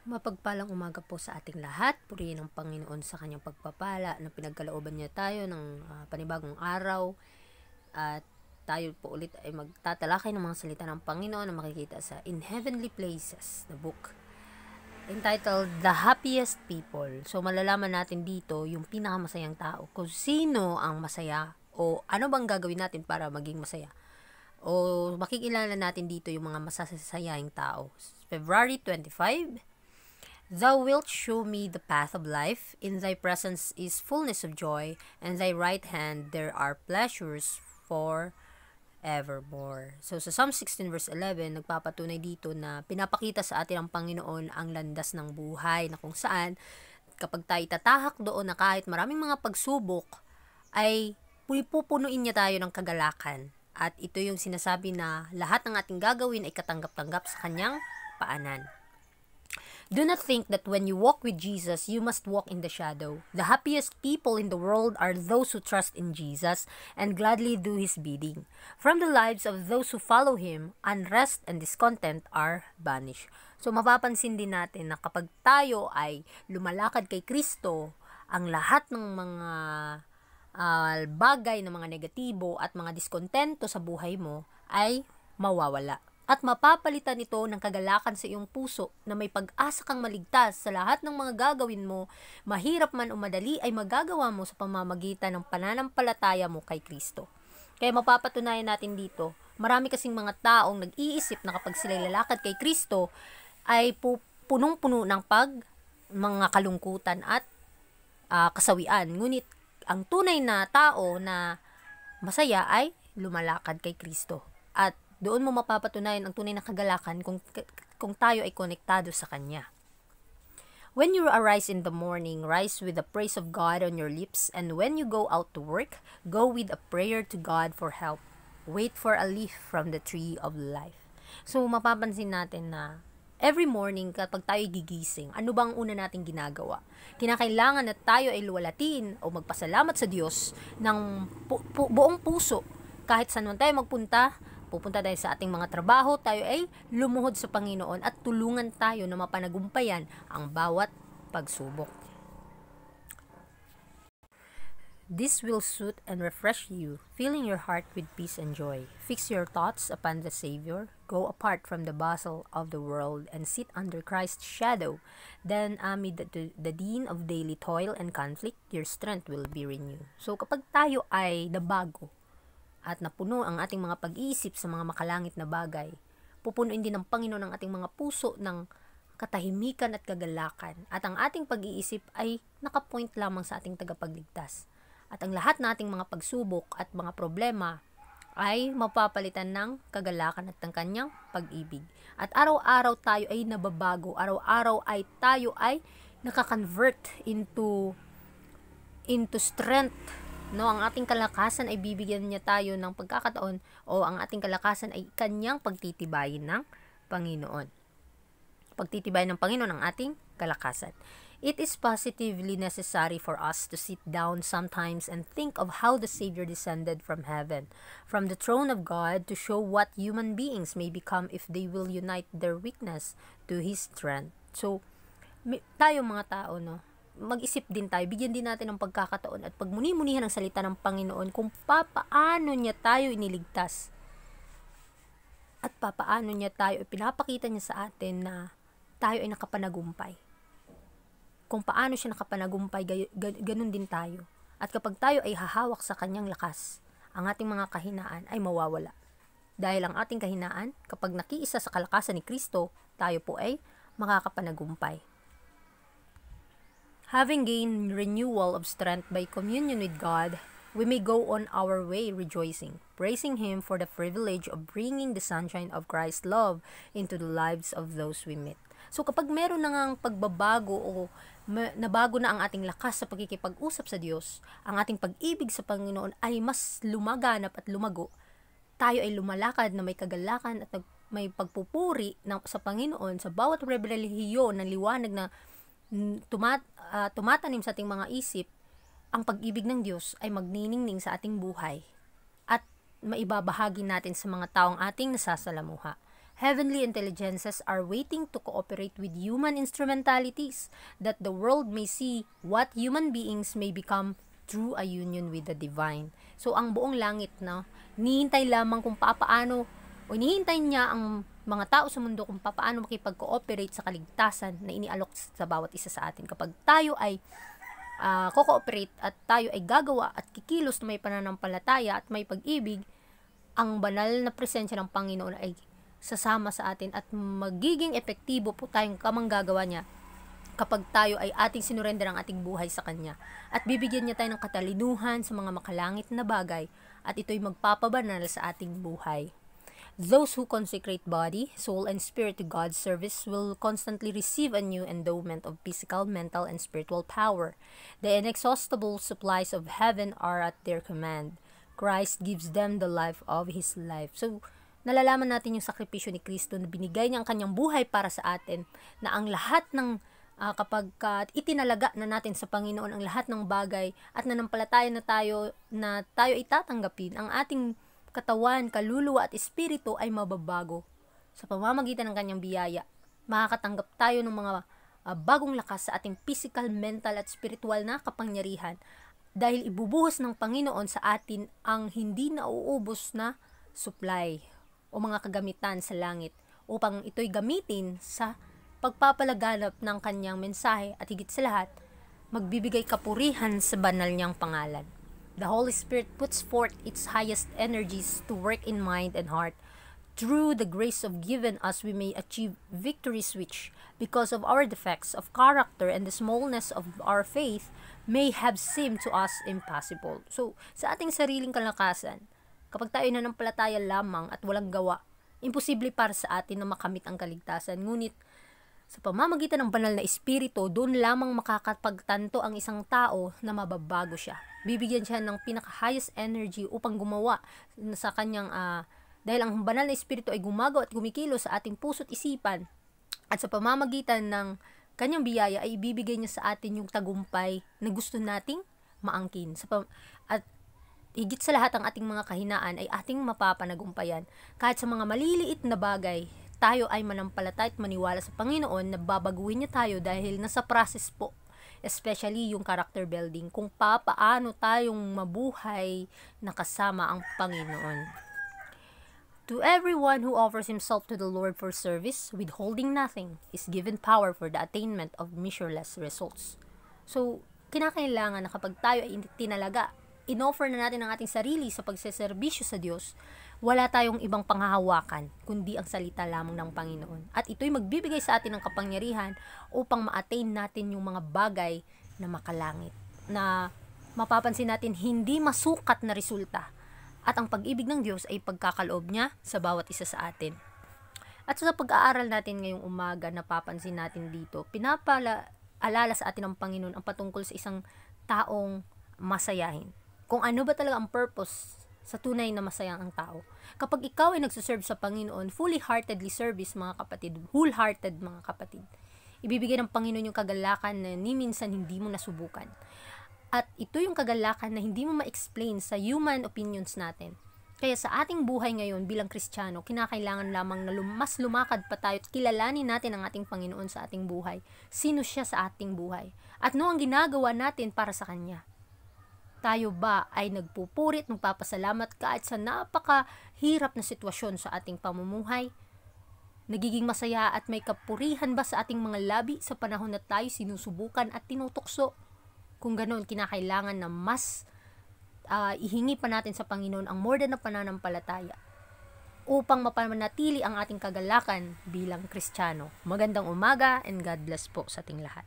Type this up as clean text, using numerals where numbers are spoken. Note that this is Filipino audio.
Mapagpalang umaga po sa ating lahat. Purihin ang Panginoon sa kanyang pagpapala na pinagkalooban niya tayo ng panibagong araw. At tayo po ulit ay magtatalakay ng mga salita ng Panginoon na makikita sa In Heavenly Places, the book entitled The Happiest People. So malalaman natin dito yung pinakamasayang tao, kung sino ang masaya o ano bang gagawin natin para maging masaya. O makikilala natin dito yung mga masasayang tao. February 25, Thou wilt show me the path of life. In thy presence is fullness of joy, and thy right hand there are pleasures for evermore. So sa Psalm 16 verse 11, nagpapatunay dito na pinapakita sa atin ang Panginoon ang landas ng buhay, na kung saan kapag tayo tatahak doon na kahit maraming mga pagsubok, ay pupunuin niya tayo ng kagalakan. At ito yung sinasabi na lahat ng ating gagawin ay katanggap-tanggap sa kanyang paanan. Do not think that when you walk with Jesus, you must walk in the shadow. The happiest people in the world are those who trust in Jesus and gladly do His bidding. From the lives of those who follow Him, unrest and discontent are banished. So mapapansin din natin na kapag tayo ay lumalakad kay Kristo, ang lahat ng mga bagay na mga negatibo at mga diskontento sa buhay mo ay mawawala. At mapapalitan ito ng kagalakan sa iyong puso na may pag-asa kang maligtas sa lahat ng mga gagawin mo, mahirap man o madali ay magagawa mo sa pamamagitan ng pananampalataya mo kay Kristo. Kaya mapapatunayan natin dito, marami kasing mga taong nag-iisip na kapag sila lalakad kay Kristo ay punong-puno ng mga kalungkutan at kasawian. Ngunit ang tunay na tao na masaya ay lumalakad kay Kristo. At doon mo mapapatunayan ang tunay na kagalakan kung tayo ay konektado sa Kanya. When you arise in the morning, rise with the praise of God on your lips, and when you go out to work, go with a prayer to God for help. Wait for a leaf from the tree of life. So, mapapansin natin na every morning kapag tayo gigising, ano bang una nating ginagawa? Kinakailangan na tayo ay luwalatin o magpasalamat sa Diyos ng buong puso. Kahit saan man tayo magpunta, pupunta tayo sa ating mga trabaho, tayo ay lumuhod sa Panginoon at tulungan tayo na mapanagumpayan ang bawat pagsubok. This will soothe and refresh you, filling your heart with peace and joy. Fix your thoughts upon the Savior, go apart from the bustle of the world, and sit under Christ's shadow. Then, amid the din of daily toil and conflict, your strength will be renewed. So, kapag tayo ay nabago, at napuno ang ating mga pag-iisip sa mga makalangit na bagay, pupunuin din ng Panginoon ang ating mga puso ng katahimikan at kagalakan, at ang ating pag-iisip ay nakapoint lamang sa ating tagapagligtas. At ang lahat nating mga pagsubok at mga problema ay mapapalitan ng kagalakan at ng kanyang pag-ibig. At araw-araw tayo ay nababago, araw-araw ay tayo ay nakakonvert into strength. No, ang ating kalakasan ay bibigyan niya tayo ng pagkakataon, o ang ating kalakasan ay kanyang pagtitibayin ng Panginoon. Pagtitibayin ng Panginoon ang ating kalakasan. It is positively necessary for us to sit down sometimes and think of how the Savior descended from heaven, from the throne of God, to show what human beings may become if they will unite their weakness to His strength. So, tayo mga tao, no, mag-isip din tayo, bigyan din natin ng pagkakataon at pagmuni-munihan ang salita ng Panginoon kung papaano niya tayo iniligtas at papaano niya tayo, pinapakita niya sa atin na tayo ay nakapanagumpay. Kung paano siya nakapanagumpay, ganun din tayo. At kapag tayo ay hahawak sa kanyang lakas, ang ating mga kahinaan ay mawawala. Dahil ang ating kahinaan, kapag nakiisa sa kalakasan ni Kristo, tayo po ay makakapanagumpay. Having gained renewal of strength by communion with God, we may go on our way rejoicing, praising Him for the privilege of bringing the sunshine of Christ's love into the lives of those we meet. So kapag meron na ngang pagbabago o nabago na ang ating lakas sa pagkikipag-usap sa Diyos, ang ating pag-ibig sa Panginoon ay mas lumaganap at lumago, tayo ay lumalakad na may kagalakan at may pagpupuri sa Panginoon sa bawat rebelhiyon ng liwanag na tumatanim sa ating mga isip. Ang pag-ibig ng Diyos ay magniningning sa ating buhay at maibabahagi natin sa mga taong ating nasasalamuha. Heavenly intelligences are waiting to cooperate with human instrumentalities that the world may see what human beings may become through a union with the divine. So, ang buong langit, no, hinihintay lamang kung papaano, o hinihintay niya ang mga tao sa mundo kung papaano makipag-cooperate sa kaligtasan na inialok sa bawat isa sa atin. Kapag tayo ay ko-cooperate at tayo ay gagawa at kikilos na may pananampalataya at may pag-ibig, ang banal na presensya ng Panginoon ay sasama sa atin at magiging epektibo po tayong kamanggagawa niya kapag tayo ay ating sinurrender ang ating buhay sa Kanya. At bibigyan niya tayo ng katalinuhan sa mga makalangit na bagay at ito'y magpapabanal sa ating buhay. Those who consecrate body, soul, and spirit to God's service will constantly receive a new endowment of physical, mental, and spiritual power. The inexhaustible supplies of heaven are at their command. Christ gives them the life of His life. So, nalalaman natin yung sakripisyo ni Kristo na binigay niya ang kanyang buhay para sa atin, na ang lahat ng kapag itinalaga na natin sa Panginoon ang lahat ng bagay at nanampalataya na tayo ay tatanggapin, ang ating katawan, kaluluwa at espiritu ay mababago. Sa pamamagitan ng kanyang biyaya, makakatanggap tayo ng mga bagong lakas sa ating physical, mental at spiritual na kapangyarihan dahil ibubuhos ng Panginoon sa atin ang hindi nauubos na supply o mga kagamitan sa langit upang ito'y gamitin sa pagpapalaganap ng kanyang mensahe at higit sa lahat, magbibigay kapurihan sa banal niyang pangalan. The Holy Spirit puts forth its highest energies to work in mind and heart. Through the grace of given us, we may achieve victories which, because of our defects of character and the smallness of our faith, may have seemed to us impossible. So, sa ating sariling kalakasan, kapag tayo nanampalataya lamang at walang gawa, imposible para sa atin na makamit ang kaligtasan. Ngunit, sa pamamagitan ng banal na espiritu, doon lamang makakapagtanto ang isang tao na mababago siya. Bibigyan siya ng pinaka-highest energy upang gumawa sa kanyang, dahil ang banal na espiritu ay gumagawa at gumikilos sa ating puso't isipan. At sa pamamagitan ng kanyang biyaya ay ibibigay niya sa atin yung tagumpay na gusto nating maangkin. At higit sa lahat, ang ating mga kahinaan ay ating mapapanagumpayan. Kahit sa mga maliliit na bagay, tayo ay manampalataya at maniwala sa Panginoon na babaguhin niya tayo dahil nasa process po. Especially yung character building, kung paano tayong mabuhay na kasama ang Panginoon. To everyone who offers himself to the Lord for service, withholding nothing, is given power for the attainment of measureless results. So, kinakailangan na kapag tayo ay tinalaga, in-offer na natin ang ating sarili sa pagseserbisyo sa Diyos, wala tayong ibang panghahawakan, kundi ang salita lamang ng Panginoon. At ito'y magbibigay sa atin ng kapangyarihan upang ma-attain natin yung mga bagay na makalangit, na mapapansin natin hindi masukat na resulta. At ang pag-ibig ng Diyos ay pagkakaloob niya sa bawat isa sa atin. At sa pag-aaral natin ngayong umaga, napapansin natin dito, pinapaalala sa atin ng Panginoon ang patungkol sa isang taong masayahin. Kung ano ba talaga ang purpose sa tunay na masayang ang tao. Kapag ikaw ay nagsuserve sa Panginoon, fully-heartedly service mga kapatid, wholehearted mga kapatid, ibibigay ng Panginoon yung kagalakan na ni minsan hindi mo nasubukan. At ito yung kagalakan na hindi mo ma-explain sa human opinions natin. Kaya sa ating buhay ngayon bilang Kristiyano, kinakailangan lamang na mas lumakad pa tayo at kilalanin natin ang ating Panginoon sa ating buhay. Sino siya sa ating buhay? At ano ang ginagawa natin para sa Kanya? Tayo ba ay nagpupurit, nagpapasalamat kahit sa napakahirap na sitwasyon sa ating pamumuhay? Nagiging masaya at may kapurihan ba sa ating mga labi sa panahon na tayo sinusubukan at tinutukso? Kung ganoon, kinakailangan na mas ihingi pa natin sa Panginoon ang more than na pananampalataya upang mapanatili ang ating kagalakan bilang Kristiyano. Magandang umaga and God bless po sa ating lahat.